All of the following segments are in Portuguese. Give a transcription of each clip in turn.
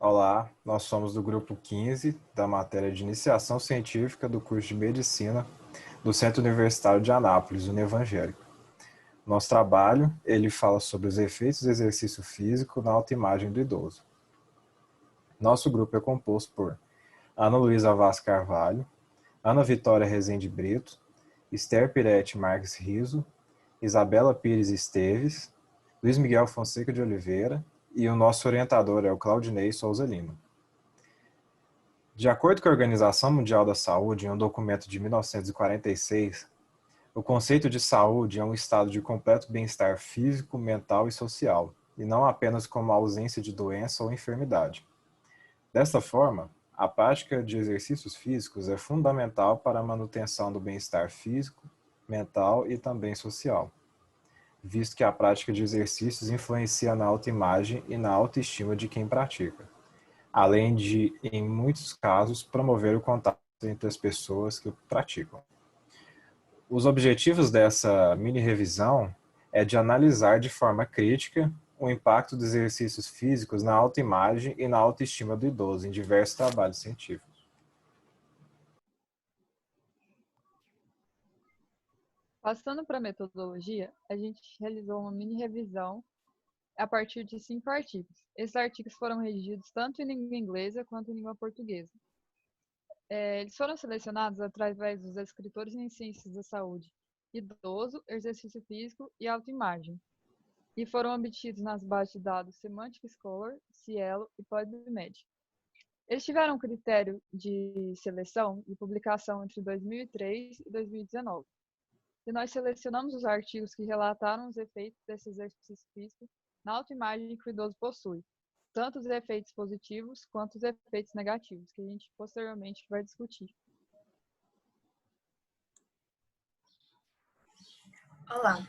Olá, nós somos do grupo 15 da matéria de Iniciação Científica do curso de Medicina do Centro Universitário de Anápolis, Univangélica. Nosso trabalho, ele fala sobre os efeitos do exercício físico na autoimagem do idoso. Nosso grupo é composto por Ana Luísa Vaz Carvalho, Ana Vitória Rezende Brito, Esther Piretti Marques Riso, Isabela Pires Esteves, Luiz Miguel Fonseca de Oliveira e o nosso orientador é o Claudinei Souza Lima. De acordo com a Organização Mundial da Saúde, em um documento de 1946, o conceito de saúde é um estado de completo bem-estar físico, mental e social, e não apenas como a ausência de doença ou enfermidade. Desta forma, a prática de exercícios físicos é fundamental para a manutenção do bem-estar físico, mental e também social, visto que a prática de exercícios influencia na autoimagem e na autoestima de quem pratica, além de, em muitos casos, promover o contato entre as pessoas que o praticam. Os objetivos dessa mini-revisão é de analisar de forma crítica o impacto dos exercícios físicos na autoimagem e na autoestima do idoso em diversos trabalhos científicos. Passando para a metodologia, a gente realizou uma mini revisão a partir de 5 artigos. Esses artigos foram redigidos tanto em língua inglesa quanto em língua portuguesa. Eles foram selecionados através dos escritores em ciências da saúde, idoso, exercício físico e autoimagem, e foram obtidos nas bases de dados Semantic Scholar, Cielo e PubMed. Eles tiveram um critério de seleção e publicação entre 2003 e 2019. E nós selecionamos os artigos que relataram os efeitos desse exercício físico na autoimagem que o idoso possui, tanto os efeitos positivos quanto os efeitos negativos, que a gente posteriormente vai discutir. Olá.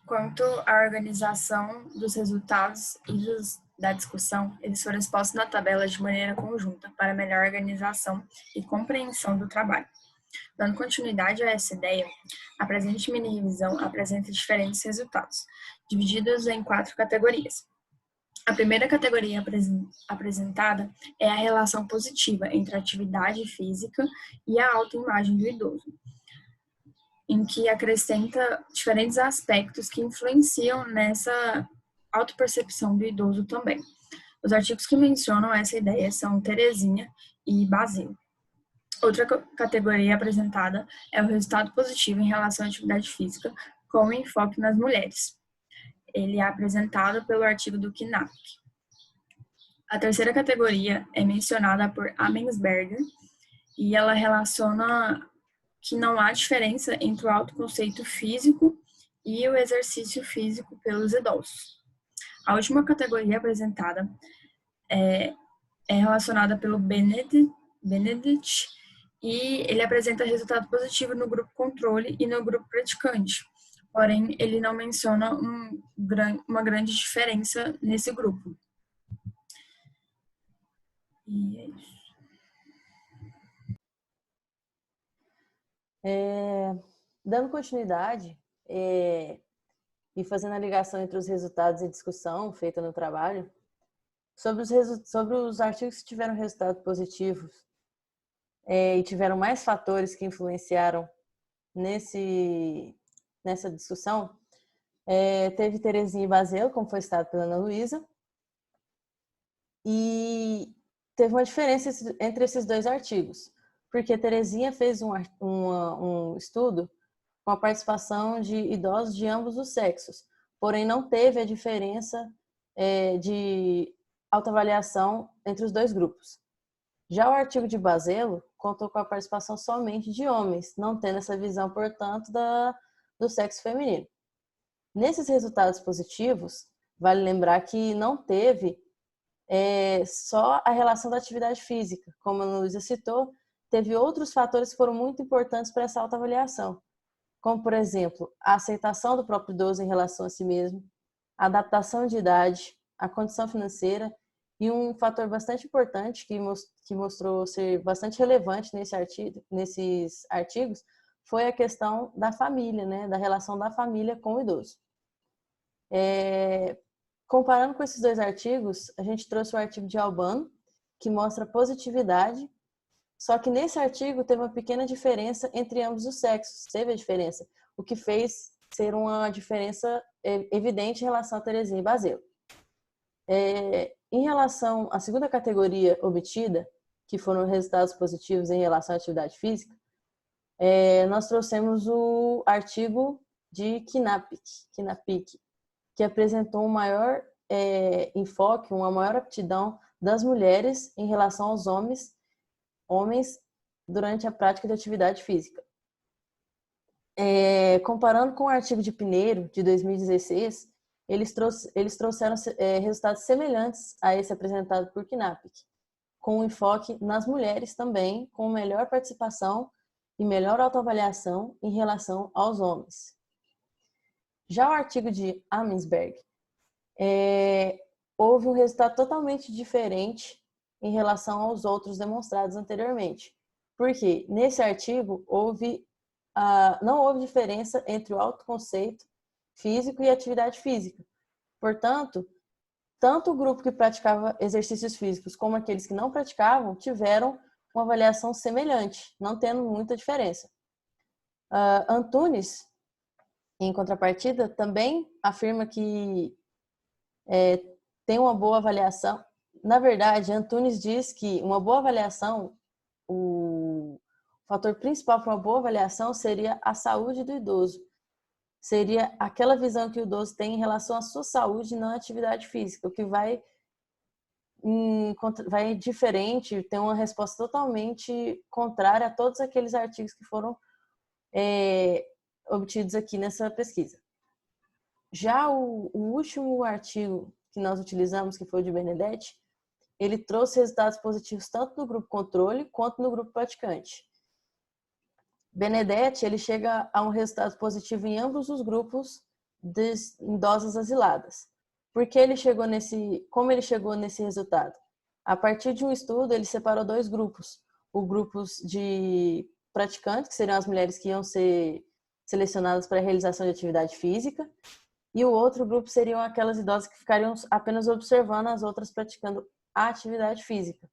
Quanto à organização dos resultados e da discussão, eles foram expostos na tabela de maneira conjunta para melhor organização e compreensão do trabalho. Dando continuidade a essa ideia, a presente mini-revisão apresenta diferentes resultados, divididos em 4 categorias. A primeira categoria apresentada é a relação positiva entre a atividade física e a autoimagem do idoso, em que acrescenta diferentes aspectos que influenciam nessa autopercepção do idoso também. Os artigos que mencionam essa ideia são Terezinha e Basile. Outra categoria apresentada é o resultado positivo em relação à atividade física, com enfoque nas mulheres. Ele é apresentado pelo artigo do Knapp. A terceira categoria é mencionada por Amensberger e ela relaciona que não há diferença entre o autoconceito físico e o exercício físico pelos idosos. A última categoria apresentada é relacionada pelo Benedict e ele apresenta resultado positivo no grupo controle e no grupo praticante. Porém, ele não menciona uma grande diferença nesse grupo. E é isso. Dando continuidade e fazendo a ligação entre os resultados e discussão feita no trabalho, sobre os artigos que tiveram resultados positivos e tiveram mais fatores que influenciaram nessa discussão, teve Terezinha e Basel, como foi citado pela Ana Luísa, e teve uma diferença entre esses dois artigos, porque Terezinha fez um estudo com a participação de idosos de ambos os sexos, porém não teve a diferença de autoavaliação entre os dois grupos. Já o artigo de Baselo contou com a participação somente de homens, não tendo essa visão, portanto, do sexo feminino. Nesses resultados positivos, vale lembrar que não teve só a relação da atividade física. Como a Ana Luísa citou, teve outros fatores que foram muito importantes para essa autoavaliação, como, por exemplo, a aceitação do próprio idoso em relação a si mesmo, a adaptação de idade, a condição financeira e um fator bastante importante que mostrou ser bastante relevante nesses artigos foi a questão da família, né, da relação da família com o idoso. comparando com esses dois artigos, a gente trouxe o artigo de Albano, que mostra positividade, só que nesse artigo teve uma pequena diferença entre ambos os sexos, teve a diferença, o que fez ser uma diferença evidente em relação a Terezinha e Baselo. Em relação à segunda categoria obtida, que foram resultados positivos em relação à atividade física, nós trouxemos o artigo de Knappich, que apresentou um maior enfoque, uma maior aptidão das mulheres em relação aos homens durante a prática de atividade física. Comparando com o artigo de Pinheiro, de 2016, eles trouxeram resultados semelhantes a esse apresentado por Knappich, com um enfoque nas mulheres também, com melhor participação e melhor autoavaliação em relação aos homens. Já o artigo de Amensberg, houve um resultado totalmente diferente em relação aos outros demonstrados anteriormente. Porque nesse artigo não houve diferença entre o autoconceito físico e atividade física. Portanto, tanto o grupo que praticava exercícios físicos como aqueles que não praticavam tiveram uma avaliação semelhante, não tendo muita diferença. Antunes, em contrapartida, também afirma que tem uma boa avaliação. Na verdade, Antunes diz que uma boa avaliação, o fator principal para uma boa avaliação seria a saúde do idoso. Seria aquela visão que o idoso tem em relação à sua saúde na atividade física, o que vai diferente, tem uma resposta totalmente contrária a todos aqueles artigos que foram obtidos aqui nessa pesquisa. Já o último artigo que nós utilizamos, que foi o de Benedetti, ele trouxe resultados positivos tanto no grupo controle quanto no grupo praticante. Benedetti, ele chega a um resultado positivo em ambos os grupos de idosas asiladas. Como ele chegou nesse resultado? A partir de um estudo, ele separou dois grupos. O grupo de praticantes, que seriam as mulheres que iam ser selecionadas para a realização de atividade física, e o outro grupo seriam aquelas idosas que ficariam apenas observando as outras praticando a atividade física.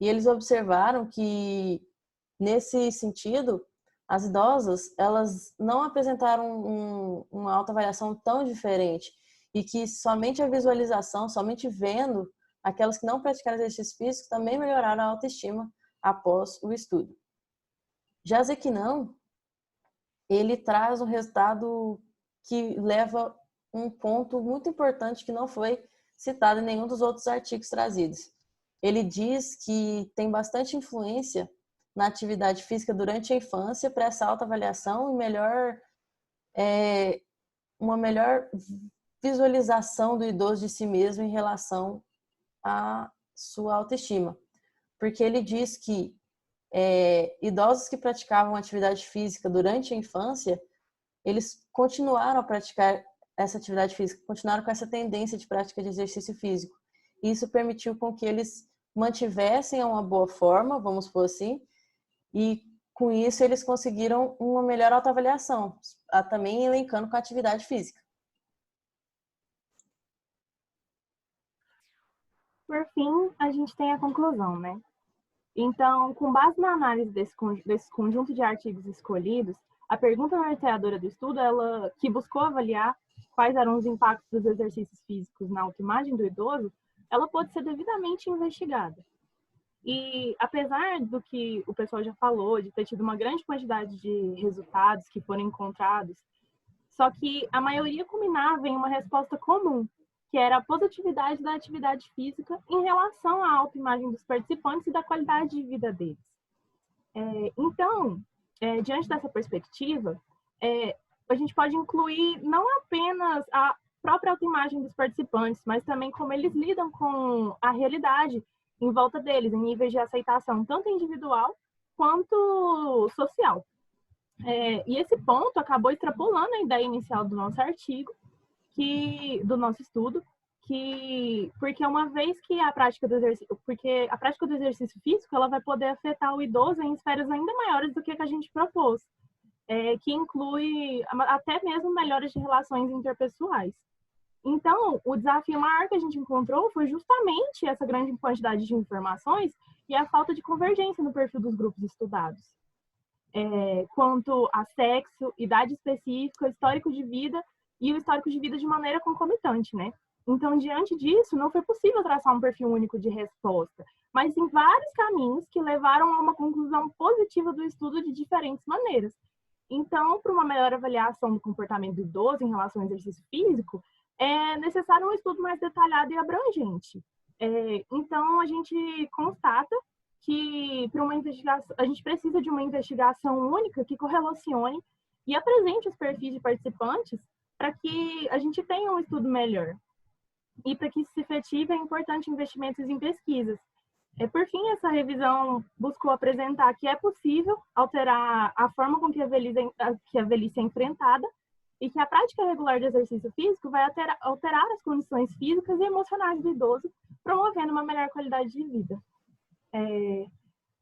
E eles observaram que, nesse sentido, as idosas, elas não apresentaram uma autoavaliação tão diferente e que somente a visualização, somente vendo aquelas que não praticaram exercício físico também melhoraram a autoestima após o estudo. Já Zequinan, ele traz um resultado que leva um ponto muito importante que não foi citado em nenhum dos outros artigos trazidos. Ele diz que tem bastante influência na atividade física durante a infância para essa autoavaliação e uma melhor visualização do idoso de si mesmo em relação à sua autoestima. Porque ele diz que idosos que praticavam atividade física durante a infância, eles continuaram a praticar essa atividade física, continuaram com essa tendência de prática de exercício físico. Isso permitiu com que eles mantivessem uma boa forma, vamos supor assim, e com isso eles conseguiram uma melhor autoavaliação, também elencando com a atividade física. Por fim, a gente tem a conclusão, né? Então, com base na análise desse conjunto de artigos escolhidos, a pergunta norteadora do estudo, ela que buscou avaliar quais eram os impactos dos exercícios físicos na autoimagem do idoso, ela pode ser devidamente investigada. E apesar do que o pessoal já falou, de ter tido uma grande quantidade de resultados que foram encontrados, só que a maioria culminava em uma resposta comum, que era a positividade da atividade física em relação à autoimagem dos participantes e da qualidade de vida deles. Então, diante dessa perspectiva, a gente pode incluir não apenas a própria autoimagem dos participantes, mas também como eles lidam com a realidade em volta deles, em níveis de aceitação, tanto individual quanto social. E esse ponto acabou extrapolando a ideia inicial do nosso artigo, do nosso estudo, porque uma vez que a prática do exercício físico, ela vai poder afetar o idoso em esferas ainda maiores do que a gente propôs, que inclui até mesmo melhores de relações interpessoais. Então, o desafio maior que a gente encontrou foi justamente essa grande quantidade de informações e a falta de convergência no perfil dos grupos estudados. Quanto a sexo, idade específica, histórico de vida e o histórico de vida de maneira concomitante, né? Então, diante disso, não foi possível traçar um perfil único de resposta, mas sim vários caminhos que levaram a uma conclusão positiva do estudo de diferentes maneiras. Então, para uma melhor avaliação do comportamento do idoso em relação ao exercício físico, é necessário um estudo mais detalhado e abrangente. Então, a gente constata que para uma investigação, a gente precisa de uma investigação única que correlacione e apresente os perfis de participantes para que a gente tenha um estudo melhor. E para que se efetive, é importante investimentos em pesquisas. Por fim, essa revisão buscou apresentar que é possível alterar a forma com que a velhice é enfrentada e que a prática regular de exercício físico vai alterar as condições físicas e emocionais do idoso, promovendo uma melhor qualidade de vida.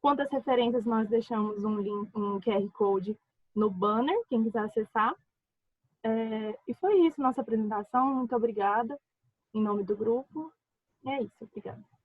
Quanto às referências, nós deixamos um link, um QR Code no banner, quem quiser acessar. E foi isso, nossa apresentação. Muito obrigada, em nome do grupo. É isso, obrigada.